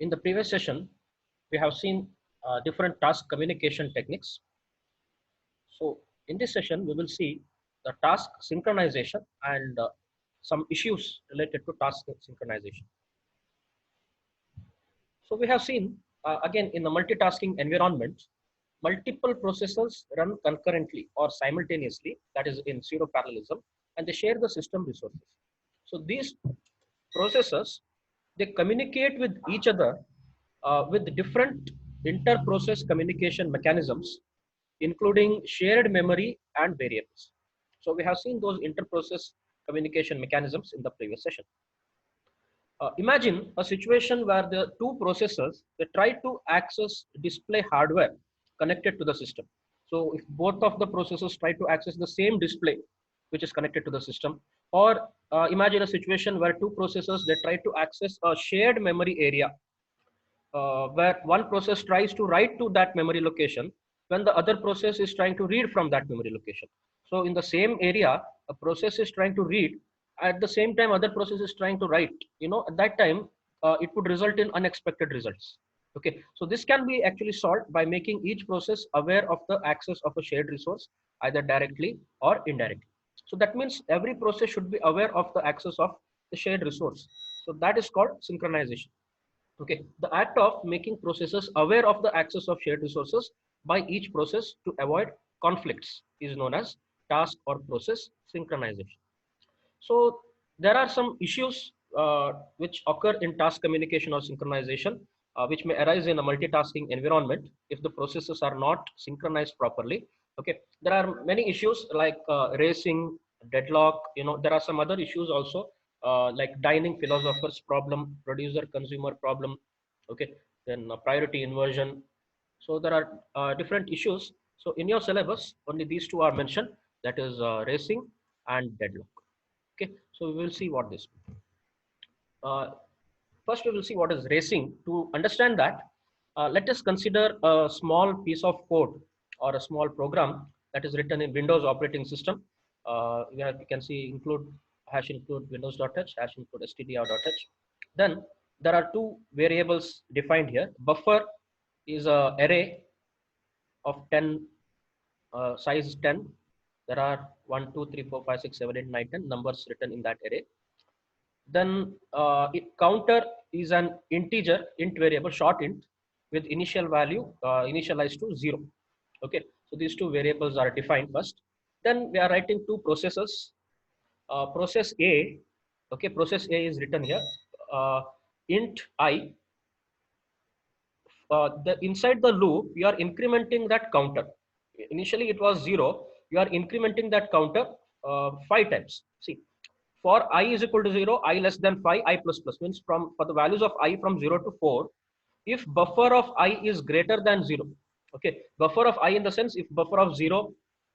In the previous session, we have seen different task communication techniques. So in this session, we will see the task synchronization and some issues related to task synchronization. So we have seen again in the multitasking environment, multiple processes run concurrently or simultaneously, that is in pseudo parallelism, and they share the system resources. So these processes, they communicate with each other with different inter-process communication mechanisms, including shared memory and variables. So we have seen those inter-process communication mechanisms in the previous session. Imagine a situation where the two processors they try to access display hardware connected to the system. So if both of the processors try to access the same display which is connected to the system, or imagine a situation where two processors they try to access a shared memory area where one process tries to write to that memory location when the other process is trying to read from that memory location. So in the same area, a process is trying to read, at the same time other process is trying to write. At that time, it would result in unexpected results. Okay, so this can be actually solved by making each process aware of the access of a shared resource, either directly or indirectly. So that means every process should be aware of the access of the shared resource. So that is called synchronization. Okay, the act of making processes aware of the access of shared resources by each process to avoid conflicts is known as task or process synchronization. So there are some issues which occur in task communication or synchronization, which may arise in a multitasking environment if the processes are not synchronized properly. Okay, there are many issues like racing, deadlock. There are some other issues also like dining philosophers problem, producer consumer problem. Okay, then priority inversion. So there are different issues. So in your syllabus, only these two are mentioned. That is racing and deadlock. Okay, so we will see what this. Uh, First, we will see what is racing. To understand that, let us consider a small piece of code or a small program that is written in Windows operating system. Where you can see include hash include windows.h, hash include stdr.h. Then there are two variables defined here. Buffer is a array of 10 size 10. There are 1, 2, 3, 4, 5, 6, 7, 8, 9, 10 numbers written in that array. Then counter is an integer int variable, short int, with initial value initialized to 0. Okay, so these two variables are defined first. Then we are writing two processes. Process A, okay, process A is written here. Int I. The inside the loop, you are incrementing that counter. Initially, it was 0. You are incrementing that counter 5 times. See, for I is equal to 0, I less than 5, I plus plus means for the values of I from 0 to 4, if buffer of I is greater than 0, okay, buffer of I in the sense if buffer of 0,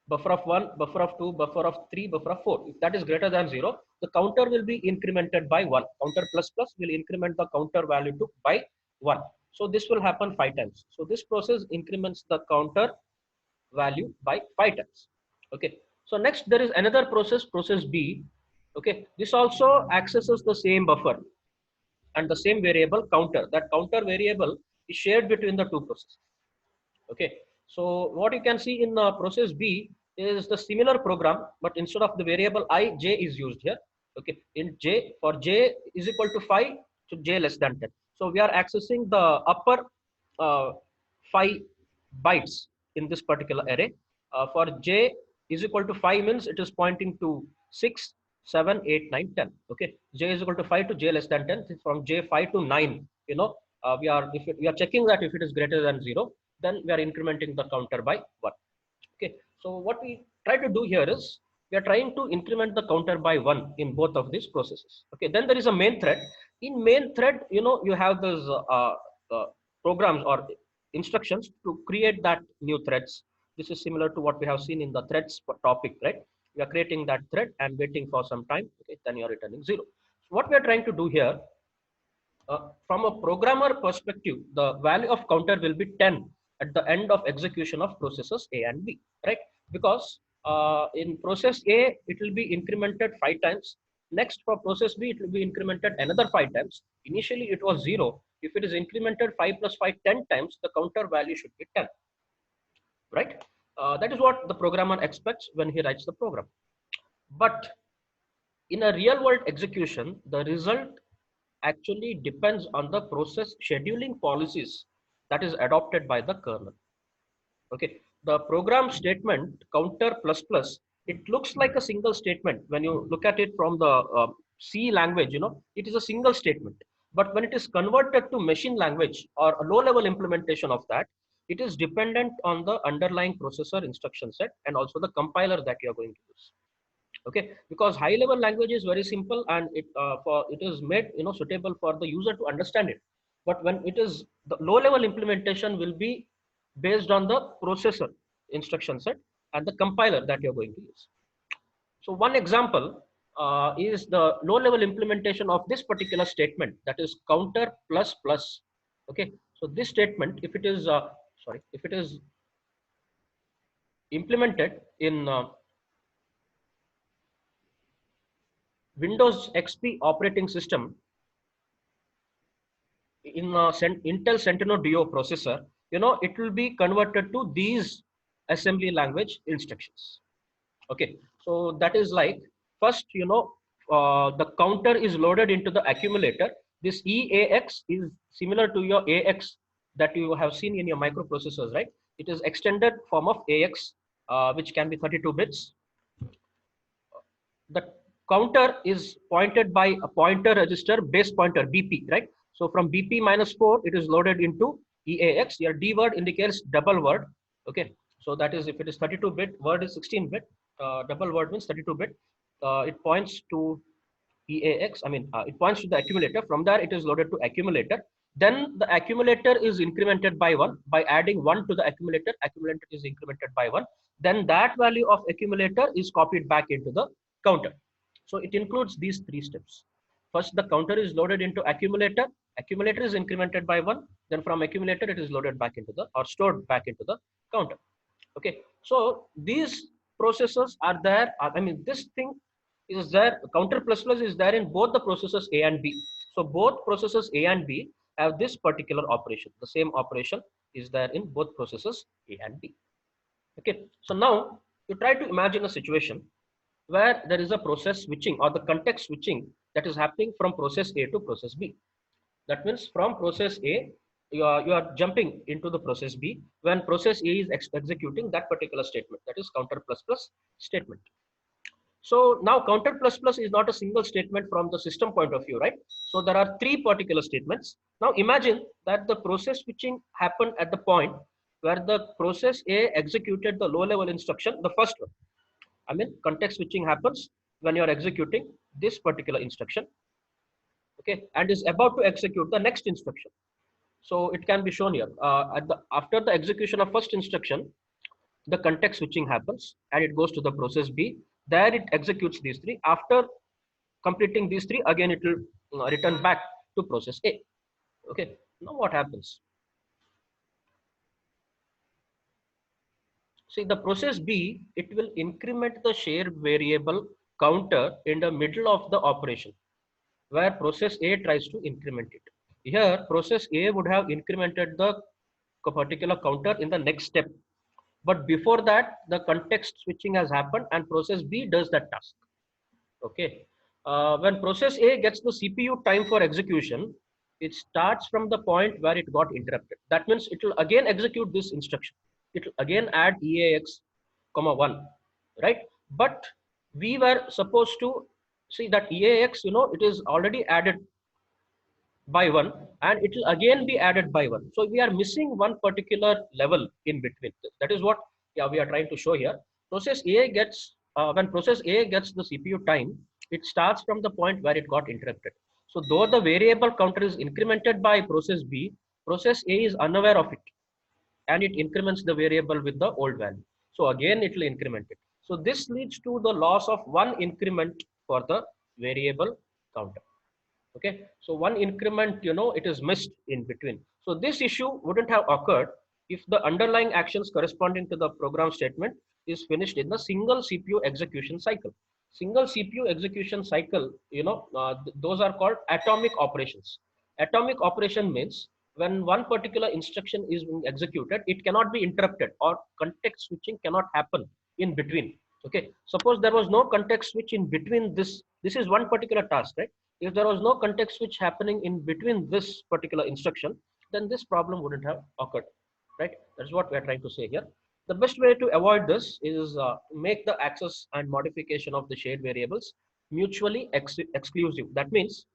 buffer of 1, buffer of 2, buffer of 3, buffer of 4, if that is greater than 0, the counter will be incremented by 1. Counter plus plus will increment the counter value to by 1. So this will happen 5 times. So this process increments the counter value by 5 times. Okay, so next there is another process, process B. Okay, this also accesses the same buffer and the same variable counter. That counter variable is shared between the two processes. Okay, so what you can see in process B is the similar program, but instead of the variable I, j is used here. Okay, in j, for j is equal to 5 to j less than 10. So we are accessing the upper 5 bytes in this particular array. For j is equal to 5 means it is pointing to 6, 7, 8, 9, 10. Okay, j is equal to 5 to j less than 10. From j 5 to 9, we are checking that if it is greater than 0, then we are incrementing the counter by 1. Okay, so what we try to do here is we are trying to increment the counter by 1 in both of these processes. Okay, then there is a main thread. In main thread, you have those programs or instructions to create that new threads. This is similar to what we have seen in the threads topic, right? We are creating that thread and waiting for some time. Okay, then you are returning 0. So what we are trying to do here, from a programmer perspective, the value of counter will be 10 at the end of execution of processes A and B, right? Because in process A, it will be incremented 5 times. Next, for process B, it will be incremented another 5 times. Initially, it was 0. If it is incremented 5 plus 5 10 times, the counter value should be 10, right? That is what the programmer expects when he writes the program. But in a real world execution, the result actually depends on the process scheduling policies that is adopted by the kernel. Okay, the program statement counter plus plus, it looks like a single statement when you look at it from the C language. It is a single statement. But when it is converted to machine language or a low level implementation of that, it is dependent on the underlying processor instruction set and also the compiler that you are going to use. Okay, because high level language is very simple, and it is made suitable for the user to understand it. But when it is the low level implementation will be based on the processor instruction set and the compiler that you're going to use. So one example is the low level implementation of this particular statement, that is counter plus plus. Okay, so this statement, if it is implemented in Windows XP operating system in Intel Centeno Duo processor, it will be converted to these assembly language instructions. Okay, so that is like, first, the counter is loaded into the accumulator. This EAX is similar to your AX that you have seen in your microprocessors, right? It is extended form of AX, which can be 32 bits. The counter is pointed by a pointer register base pointer BP, right? So from BP -4, it is loaded into EAX. Your D word indicates double word. Okay, so that is, if it is 32-bit, word is 16-bit. Double word means 32-bit. It points to EAX. It points to the accumulator. From there, it is loaded to accumulator. Then the accumulator is incremented by 1 by adding 1 to the accumulator. Accumulator is incremented by 1. Then that value of accumulator is copied back into the counter. So it includes these 3 steps. First, the counter is loaded into accumulator. Accumulator is incremented by 1. Then from accumulator, it is loaded back into the, or stored back into the counter. Okay, so these processors are there. This thing is there. Counter plus plus is there in both the processors A and B. So both processors A and B have this particular operation. The same operation is there in both processors A and B. Okay, so now you try to imagine a situation where there is a process switching or the context switching that is happening from process A to process B. That means from process A, you are jumping into the process B when process A is executing that particular statement, that is counter plus plus statement. So now counter plus plus is not a single statement from the system point of view, right? So there are 3 particular statements. Now imagine that the process switching happened at the point where the process A executed the low level instruction, the first one. Context switching happens when you are executing this particular instruction, okay, and is about to execute the next instruction. So it can be shown here. After the execution of first instruction, the context switching happens and it goes to the process B. There it executes these 3. After completing these 3, again it will return back to process A. Okay, now what happens? See, the process B, it will increment the shared variable counter in the middle of the operation where process A tries to increment it. Here, process A would have incremented the particular counter in the next step. But before that, the context switching has happened and process B does that task. Okay. When process A gets the CPU time for execution, it starts from the point where it got interrupted. That means it will again execute this instruction. It will again add EAX, 1, right? But we were supposed to see that EAX, it is already added by 1 and it will again be added by 1. So we are missing one particular level in between. That is what we are trying to show here. Process A gets, when process A gets the CPU time, it starts from the point where it got interrupted. So though the variable counter is incremented by process B, process A is unaware of it and it increments the variable with the old value. So again, it will increment it. So this leads to the loss of one increment for the variable counter. Okay, so one increment, it is missed in between. So this issue wouldn't have occurred if the underlying actions corresponding to the program statement is finished in the single CPU execution cycle. single CPU execution cycle, those are called atomic operations. Atomic operation means when one particular instruction is being executed, it cannot be interrupted or context switching cannot happen in between. Okay, suppose there was no context switch in between this is one particular task, right? If there was no context switch happening in between this particular instruction, then this problem wouldn't have occurred, right? That's what we're trying to say here. The best way to avoid this is make the access and modification of the shared variables mutually exclusive. That means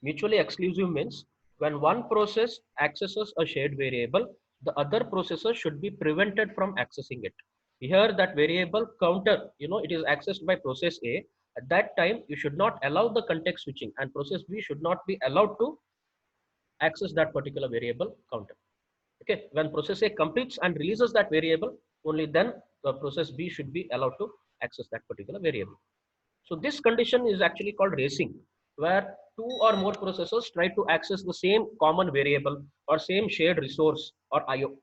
mutually exclusive means when one process accesses a shared variable, the other processor should be prevented from accessing it. Here that variable counter, it is accessed by process A. At that time, you should not allow the context switching, and process B should not be allowed to access that particular variable counter. Okay, when process A completes and releases that variable, only then the process B should be allowed to access that particular variable. So this condition is actually called racing, where two or more processors try to access the same common variable or same shared resource or IO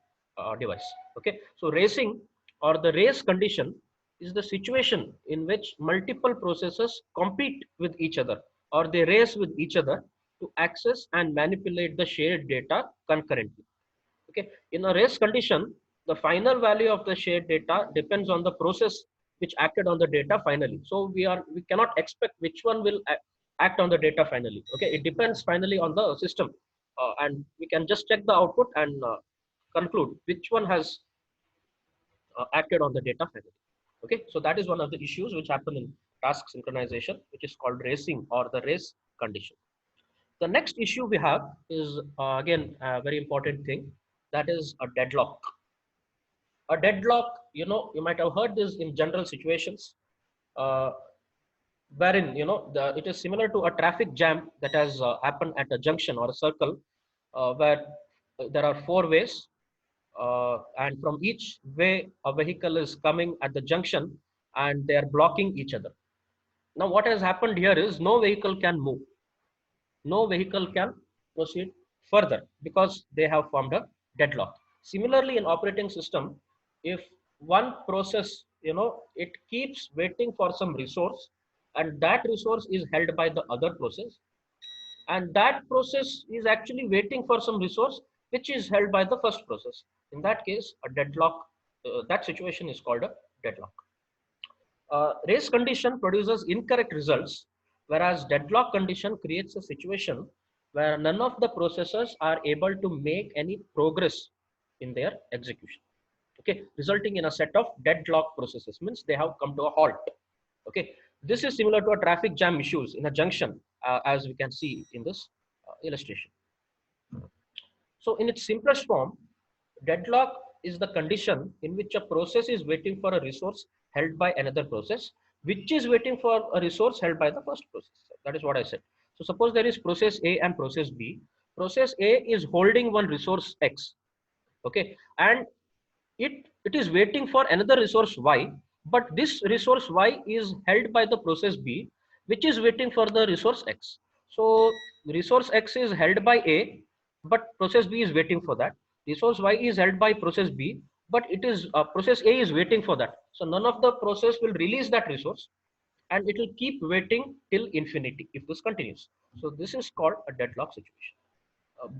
device. Okay, so racing or the race condition is the situation in which multiple processors compete with each other or they race with each other to access and manipulate the shared data concurrently. Okay, in a race condition, the final value of the shared data depends on the process which acted on the data finally. So we cannot expect which one will act on the data finally. Okay, it depends finally on the system, and we can just check the output and conclude which one has acted on the data finally. Okay, so that is one of the issues which happen in task synchronization, which is called racing or the race condition. The next issue we have is again a very important thing, that is a deadlock. A deadlock, you might have heard this in general situations, uh, wherein it is similar to a traffic jam that has happened at a junction or a circle, where there are four ways, and from each way a vehicle is coming at the junction and they are blocking each other. Now what has happened here is no vehicle can move, no vehicle can proceed further because they have formed a deadlock. Similarly, in operating system, if one process, it keeps waiting for some resource and that resource is held by the other process, and that process is actually waiting for some resource which is held by the first process. In that case, a deadlock, that situation is called a deadlock. Race condition produces incorrect results, whereas deadlock condition creates a situation where none of the processors are able to make any progress in their execution. Okay, resulting in a set of deadlock processes, means they have come to a halt. Okay, this is similar to a traffic jam issues in a junction, as we can see in this illustration. So in its simplest form, deadlock is the condition in which a process is waiting for a resource held by another process, which is waiting for a resource held by the first process. That is what I said. So suppose there is process A and process B. Process A is holding one resource X, okay, and it is waiting for another resource Y, but this resource Y is held by the process B, which is waiting for the resource X. So resource X is held by A, but process B is waiting for that. Resource Y is held by process B, but it is process A is waiting for that. So none of the process will release that resource, and it will keep waiting till infinity if this continues. So this is called a deadlock situation.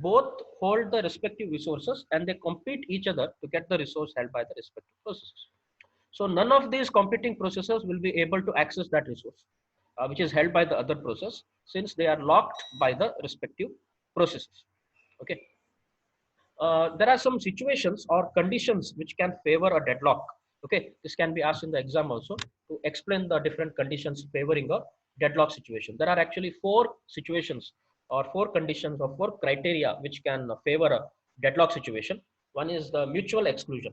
Both hold the respective resources and they compete each other to get the resource held by the respective processes. So none of these competing processes will be able to access that resource, which is held by the other process, since they are locked by the respective processes. Okay. There are some situations or conditions which can favor a deadlock. Okay, this can be asked in the exam also to explain the different conditions favoring a deadlock situation. There are actually four situations or four conditions or four criteria which can favor a deadlock situation. One is the mutual exclusion.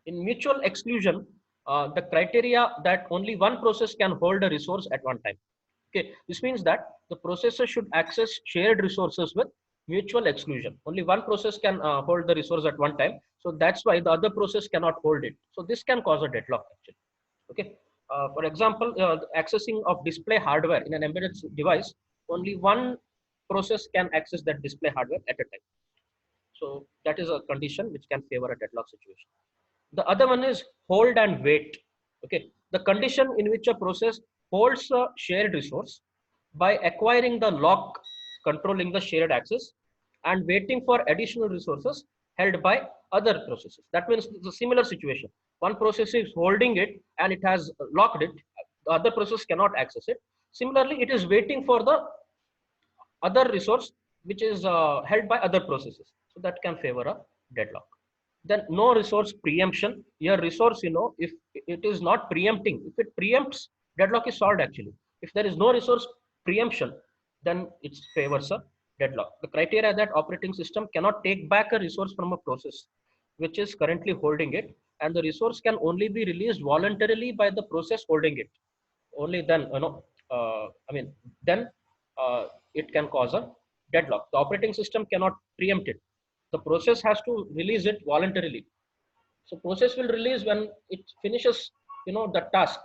In mutual exclusion, the criteria that only one process can hold a resource at one time. Okay, this means that the processor should access shared resources with mutual exclusion. Only one process can hold the resource at one time. So that's why the other process cannot hold it. So this can cause a deadlock actually. Okay. For example, accessing of display hardware in an embedded device, only one process can access that display hardware at a time. So that is a condition which can favor a deadlock situation. The other one is hold and wait. Okay. The condition in which a process holds a shared resource by acquiring the lock controlling the shared access and waiting for additional resources held by other processes. That means it's a similar situation. One process is holding it and it has locked it. The other process cannot access it. Similarly, it is waiting for the other resource which is held by other processes. So that can favor a deadlock. Then no resource preemption. Your resource, if it is not preempting, if it preempts, deadlock is solved actually. If there is no resource preemption, then it favors a deadlock. The criteria that operating system cannot take back a resource from a process which is currently holding it, and the resource can only be released voluntarily by the process holding it. Only then, then it can cause a deadlock. The operating system cannot preempt it. The process has to release it voluntarily. So process will release when it finishes, the task,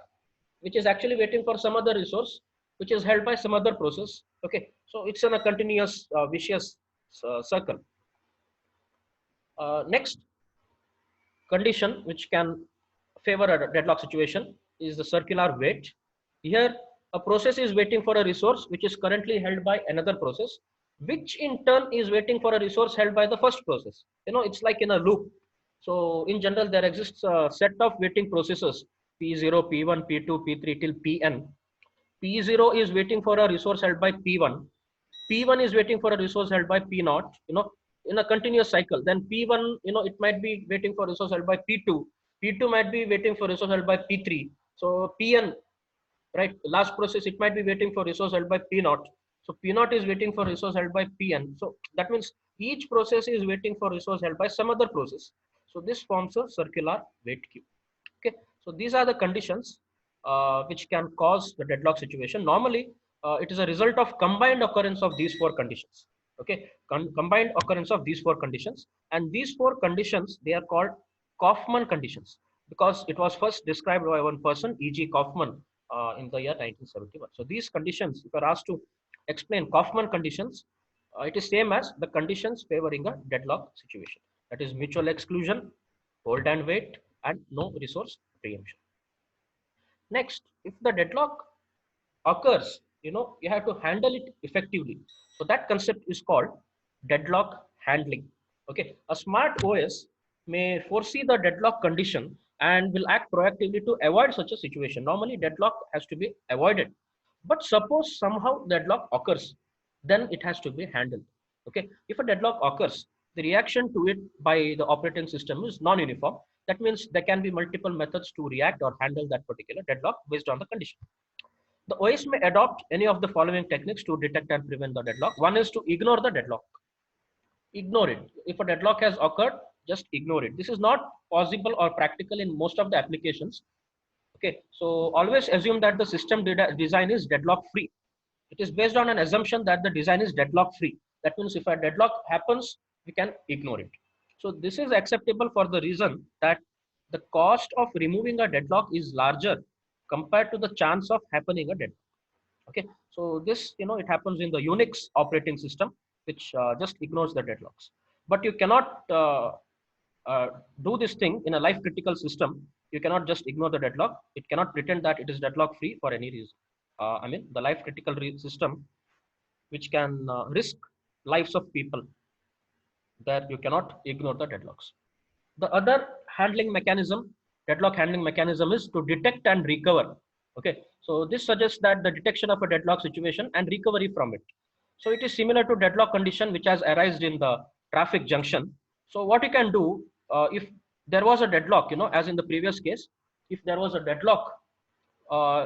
which is actually waiting for some other resource, which is held by some other process. Okay, so it's in a continuous vicious circle. Next condition which can favor a deadlock situation is the circular wait. Here, a process is waiting for a resource which is currently held by another process, which in turn is waiting for a resource held by the first process. It's like in a loop. So in general, there exists a set of waiting processes, P0, P1, P2, P3 till Pn. P0 is waiting for a resource held by P1. P1 is waiting for a resource held by P0, in a continuous cycle. Then P1, it might be waiting for resource held by P2. P2 might be waiting for resource held by P3. So Pn, right, last process, it might be waiting for resource held by P0. So P0 is waiting for resource held by Pn. So that means each process is waiting for resource held by some other process. So this forms a circular wait queue. Okay, so these are the conditions which can cause the deadlock situation. Normally, it is a result of combined occurrence of these four conditions. Okay, combined occurrence of these four conditions, and these four conditions, they are called Kaufman conditions because it was first described by one person, E.G. Kaufman, in the year 1971. So these conditions, if you are asked to explain Kaufman conditions, it is same as the conditions favoring a deadlock situation. That is mutual exclusion, hold and wait, and no resource preemption. Next, if the deadlock occurs, you have to handle it effectively. So that concept is called deadlock handling. Okay, a smart OS may foresee the deadlock condition and will act proactively to avoid such a situation. Normally, deadlock has to be avoided. But suppose somehow deadlock occurs, then it has to be handled. Okay, if a deadlock occurs, the reaction to it by the operating system is non-uniform. That means there can be multiple methods to react or handle that particular deadlock based on the condition. The OS may adopt any of the following techniques to detect and prevent the deadlock. One is to ignore the deadlock. Ignore it. If a deadlock has occurred, just ignore it. This is not possible or practical in most of the applications. Okay, so always assume that the system design is deadlock free. It is based on an assumption that the design is deadlock free. That means if a deadlock happens, we can ignore it. So this is acceptable for the reason that the cost of removing a deadlock is larger compared to the chance of happening a deadlock. Okay, so this, it happens in the Unix operating system, which just ignores the deadlocks. But you cannot do this thing in a life critical system. You cannot just ignore the deadlock. It cannot pretend that it is deadlock free for any reason. The life critical system, which can risk lives of people, that you cannot ignore the deadlocks. The other handling mechanism, deadlock handling mechanism, is to detect and recover. Okay, so this suggests that the detection of a deadlock situation and recovery from it. So it is similar to deadlock condition which has arisen in the traffic junction. So what you can do, if there was a deadlock, as in the previous case, if there was a deadlock,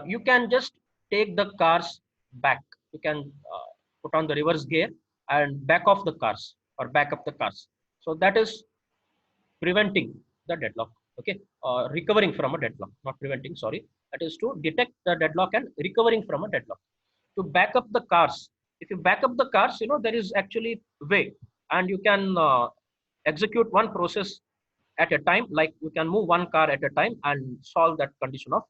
you can just take the cars back. You can put on the reverse gear and back off the cars or back up the cars. So that is preventing the deadlock. Okay, recovering from a deadlock, not preventing, sorry. That is to detect the deadlock and recovering from a deadlock. To back up the cars, if you back up the cars, there is actually way, and you can execute one process at a time, like you can move one car at a time and solve that condition of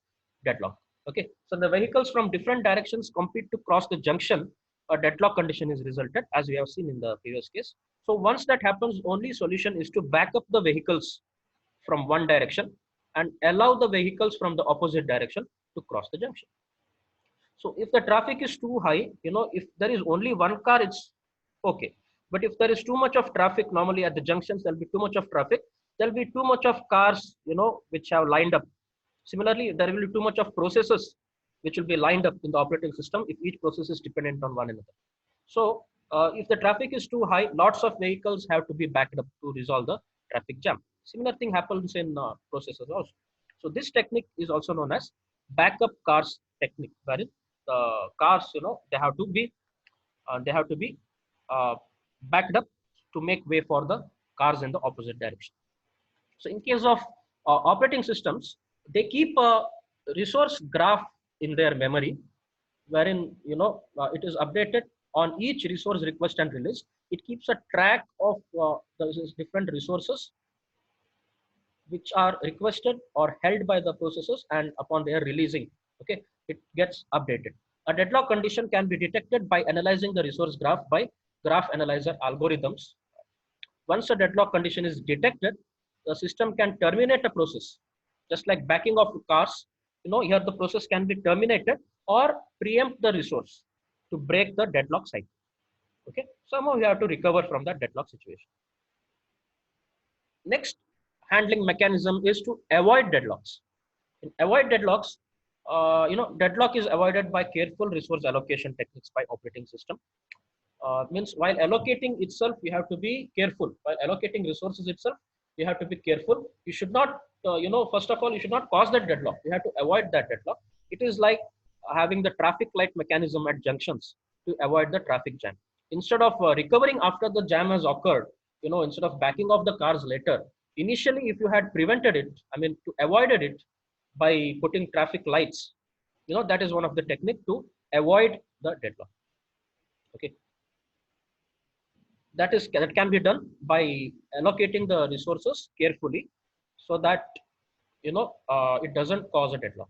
deadlock. Okay, so the vehicles from different directions compete to cross the junction. A deadlock condition is resulted, as we have seen in the previous case. So once that happens, only solution is to back up the vehicles from one direction and allow the vehicles from the opposite direction to cross the junction. So if the traffic is too high, if there is only one car, it's okay. But if there is too much of traffic, normally at the junctions, there'll be too much of traffic. There'll be too much of cars, which have lined up. Similarly, there will be too much of processes which will be lined up in the operating system if each process is dependent on one another. So if the traffic is too high, lots of vehicles have to be backed up to resolve the traffic jam. Similar thing happens in processes also. So this technique is also known as backup cars technique, wherein the cars, they have to be uh, backed up to make way for the cars in the opposite direction. So in case of operating systems, they keep a resource graph in their memory, wherein it is updated on each resource request and release. It keeps a track of the different resources which are requested or held by the processes, and upon their releasing, okay, it gets updated. A deadlock condition can be detected by analyzing the resource graph by graph analyzer algorithms. Once a deadlock condition is detected, the system can terminate a process, just like backing of cars. Here the process can be terminated or preempt the resource to break the deadlock cycle. Okay, somehow you have to recover from that deadlock situation. Next handling mechanism is to avoid deadlocks. In avoid deadlocks, deadlock is avoided by careful resource allocation techniques by operating system. Means while allocating itself, you have to be careful. While allocating resources itself, you have to be careful. You should not, first of all, you should not cause that deadlock. You have to avoid that deadlock. It is like having the traffic light mechanism at junctions to avoid the traffic jam. Instead of recovering after the jam has occurred, instead of backing off the cars later, initially, if you had prevented it, to avoided it by putting traffic lights, that is one of the technique to avoid the deadlock. Okay, that can be done by allocating the resources carefully so that it doesn't cause a deadlock.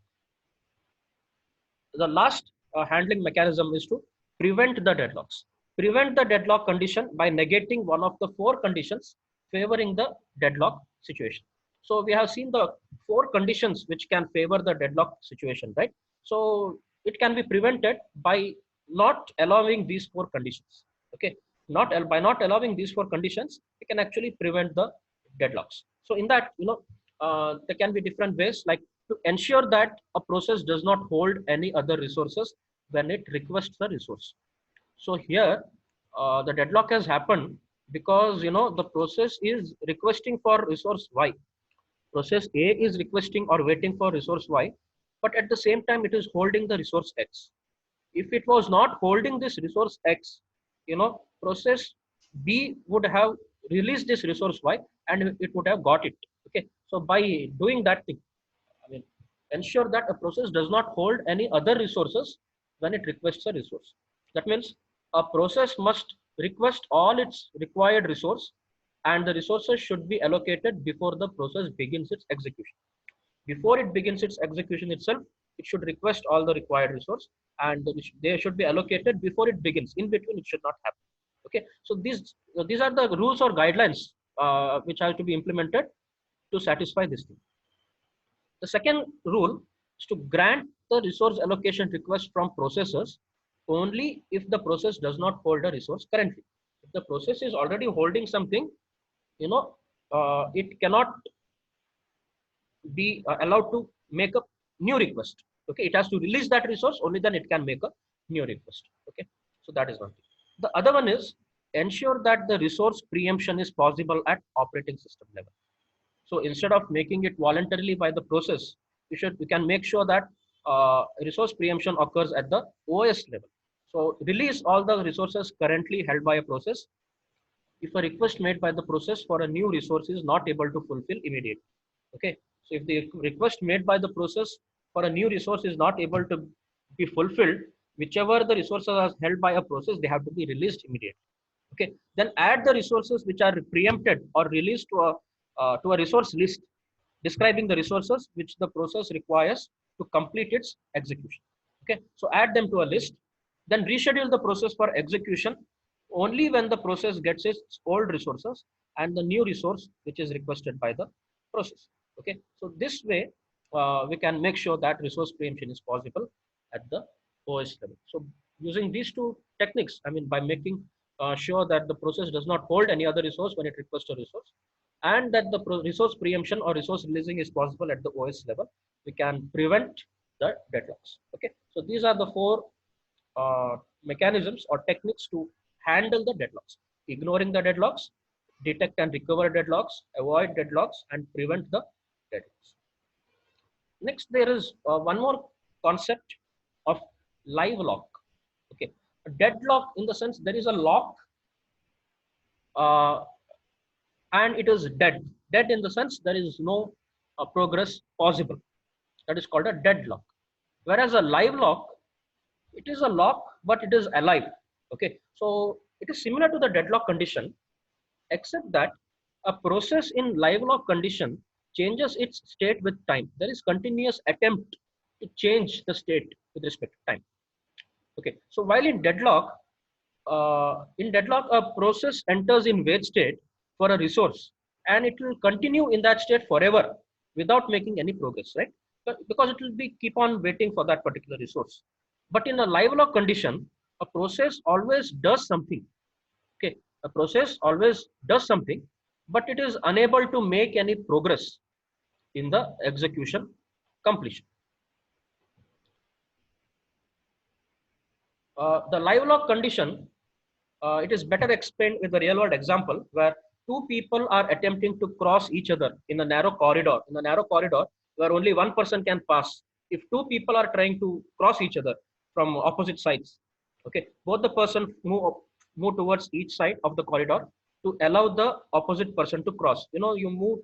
The last handling mechanism is to prevent the deadlocks. Prevent the deadlock condition by negating one of the four conditions favoring the deadlock situation. So we have seen the four conditions which can favor the deadlock situation, right? So it can be prevented by not allowing these four conditions. Okay, by not allowing these four conditions, we can actually prevent the deadlocks. So in that, there can be different ways, like to ensure that a process does not hold any other resources when it requests the resource. So here, the deadlock has happened because the process is requesting for resource Y. Process A is requesting or waiting for resource Y, but at the same time it is holding the resource X. If it was not holding this resource X, process B would have released this resource Y and it would have got it. Okay, so by doing that thing, ensure that a process does not hold any other resources when it requests a resource. That means a process must request all its required resource, and the resources should be allocated before the process begins its execution. Before it begins its execution itself, it should request all the required resource, and they should be allocated before it begins. In between, it should not happen. Okay, so these are the rules or guidelines which have to be implemented to satisfy this thing. The second rule is to grant the resource allocation request from processors only if the process does not hold a resource currently. If the process is already holding something, it cannot be allowed to make a new request. Okay, it has to release that resource, only then it can make a new request. Okay, so that is one thing. The other one is ensure that the resource preemption is possible at operating system level. So instead of making it voluntarily by the process, we can make sure that resource preemption occurs at the OS level. So release all the resources currently held by a process if a request made by the process for a new resource is not able to fulfill immediately. Okay, so if the request made by the process for a new resource is not able to be fulfilled, whichever the resources are held by a process, they have to be released immediately. Okay, then add the resources which are preempted or released to a resource list describing the resources which the process requires to complete its execution. Okay, so add them to a list, then reschedule the process for execution only when the process gets its old resources and the new resource which is requested by the process. Okay, so this way we can make sure that resource preemption is possible at the OS level. So using these two techniques, I mean, by making sure that the process does not hold any other resource when it requests a resource, and that the resource preemption or resource releasing is possible at the OS level, we can prevent the deadlocks. Okay, so these are the four mechanisms or techniques to handle the deadlocks: ignoring the deadlocks, detect and recover deadlocks, avoid deadlocks, and prevent the deadlocks. Next, there is one more concept of live lock. Okay, a deadlock in the sense there is a lock uh, and it is dead. Dead in the sense there is no progress possible. That is called a deadlock. Whereas a live lock, it is a lock, but it is alive. Okay, so it is similar to the deadlock condition, except that a process in live lock condition changes its state with time. There is continuous attempt to change the state with respect to time. Okay, so while in deadlock, a process enters in wait state for a resource, and it will continue in that state forever without making any progress, right? Because it will be keep on waiting for that particular resource. But in a live lock condition, a process always does something. Okay, a process always does something, but it is unable to make any progress in the execution completion. The live lock condition, it is better explained with a real world example where two people are attempting to cross each other in a narrow corridor. In a narrow corridor where only one person can pass. If two people are trying to cross each other from opposite sides, okay, both the person move towards each side of the corridor to allow the opposite person to cross. You know, you move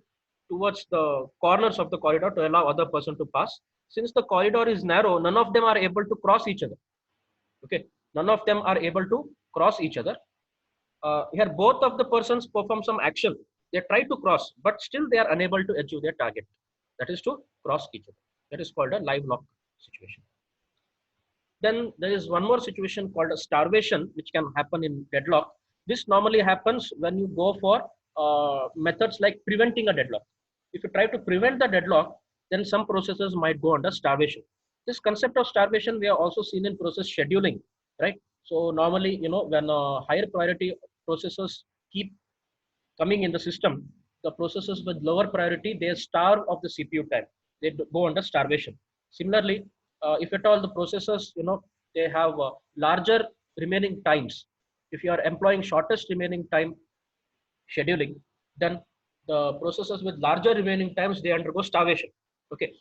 towards the corners of the corridor to allow other person to pass. Since the corridor is narrow, none of them are able to cross each other. Okay, none of them are able to cross each other. Here both of the persons perform some action. They try to cross, but still they are unable to achieve their target, that is to cross each other. That is called a live lock situation. Then there is one more situation called a starvation, which can happen in deadlock. This normally happens when you go for methods like preventing a deadlock. If you try to prevent the deadlock, then some processes might go under starvation. This concept of starvation we have also seen in process scheduling, right? So normally, you know, when higher priority processes keep coming in the system, the processes with lower priority, they starve of the CPU time. They go under starvation. Similarly, if at all the processes, you know, they have larger remaining times. If you are employing shortest remaining time scheduling, then the processes with larger remaining times, they undergo starvation. Okay.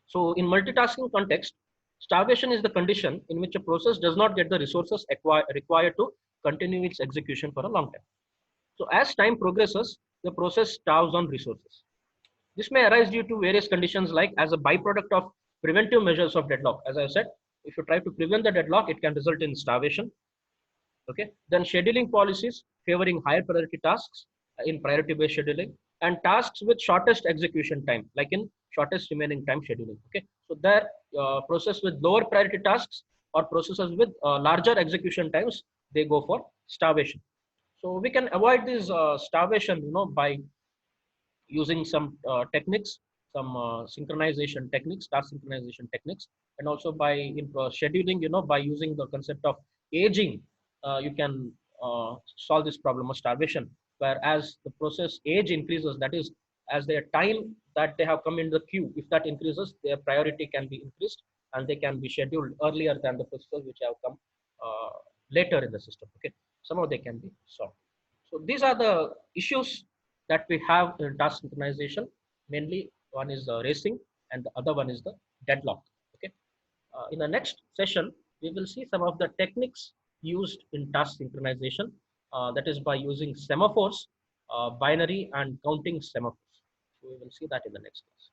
So in multitasking context, starvation is the condition in which a process does not get the resources required to continue its execution for a long time. So as time progresses, the process starves on resources. This may arise due to various conditions like as a byproduct of preventive measures of deadlock. As I said, if you try to prevent the deadlock, it can result in starvation. Okay. Then scheduling policies favoring higher priority tasks in priority based scheduling, and tasks with shortest execution time, like in shortest remaining time scheduling. Okay. So there process with lower priority tasks or processes with larger execution times, they go for starvation. So we can avoid this starvation, you know, by using some techniques, some synchronization techniques, task synchronization techniques, and also by scheduling, you know, by using the concept of aging, you can solve this problem of starvation. Where as the process age increases, that is, as their time that they have come in the queue, if that increases, their priority can be increased and they can be scheduled earlier than the processes which have come later in the system. Okay, somehow they can be solved. So these are the issues that we have in task synchronization. Mainly one is the racing and the other one is the deadlock. Okay. In the next session, we will see some of the techniques used in task synchronization. That is by using semaphores, binary and counting semaphores. So we will see that in the next class.